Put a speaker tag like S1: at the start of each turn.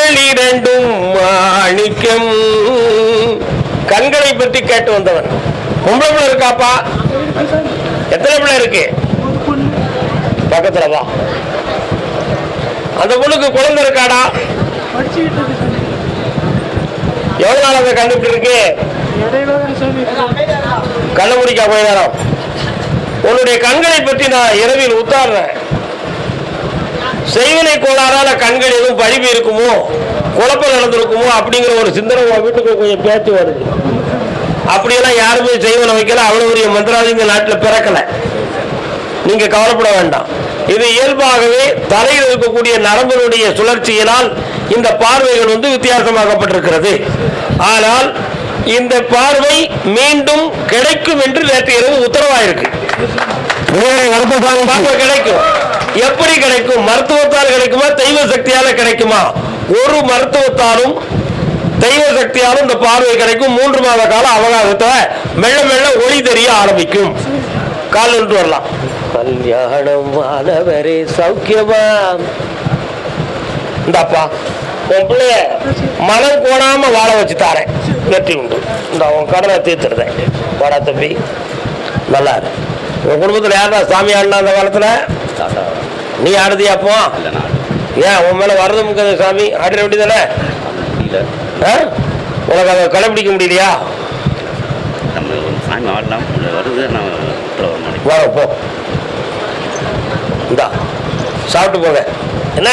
S1: கண்கள் இரண்டும் மாணிக்கம். கண்களை பற்றி கேட்டு வந்தவன். பொம்பளை பிள்ளை இருக்காப்பா? எத்தனை பிள்ளை இருக்கு? பக்கத்துல வா. அந்த பொண்ணுக்கு குழந்தை இருக்காடா? எவ்வளவு நாள் அதை கண்டுபிடி இருக்கு? கண்ண முடிக்கா போய் நேரம். உன்னுடைய கண்களை பற்றி நான் இரவில் உத்தாடுறேன். செய்வினை கோளாறால கண்கள் எதுவும் பழிவு இருக்குமோ, குழப்பம் நடந்திருக்குமோ அப்படிங்கிற ஒரு சிந்தனை வீட்டுக்கு கொஞ்சம் பேச்சு வருது. அப்படியெல்லாம் யாருமே செய்வனை வைக்கல. அவ்வளவு பெரிய மந்திராதிங்க நாட்டில் பிறக்கல. நீங்க கவலைப்பட வேண்டாம். இது இயல்பாகவே தலையில் இருக்கக்கூடிய நரம்பினுடைய சுழற்சியினால் இந்த பார்வைகள் வித்தியாசமாகப்பட்டிருக்கிறது. ஆனால் இந்த பார்வை மீண்டும் கிடைக்கும் என்று நேற்று இரவு உத்தரவாயிருக்கு. கிடைக்கும். எப்படி கிடைக்கும்? மருத்துவத்தால் கிடைக்குமா, தெய்வ சக்தியால கிடைக்குமா? ஒரு மருத்துவத்தாலும் தெய்வ சக்தியாலும் இந்த பார்வை கிடைக்கும். 3 மாத கால அவகாசத்தை மெல்ல மெல்ல ஒளி தெரிய ஆரம்பிக்கும். கால் ஒன்று வரலாம். கல்யாணம் ஆனவரே சௌக்கியமா? இந்தாப்பா உன் பிள்ளைய மனம் கோணாம வாழ வச்சு தாரேன். வெற்றி உண்டு. இந்த உன் கடனை தீர்த்துடுறேன். வாடா தம்பி, நல்லா இரு. உன் குடும்பத்தில் யாரா சாமி ஆடினா அந்த காலத்துல? நீ ஆடுதியா? அப்போ ஏன் உன் மேல வரது சாமி ஆடிட வேண்டியதானே? உனக்கு அதை கடைபிடிக்க முடியலையா? வர போ. இந்தா சாப்பிட்டு போங்க. என்ன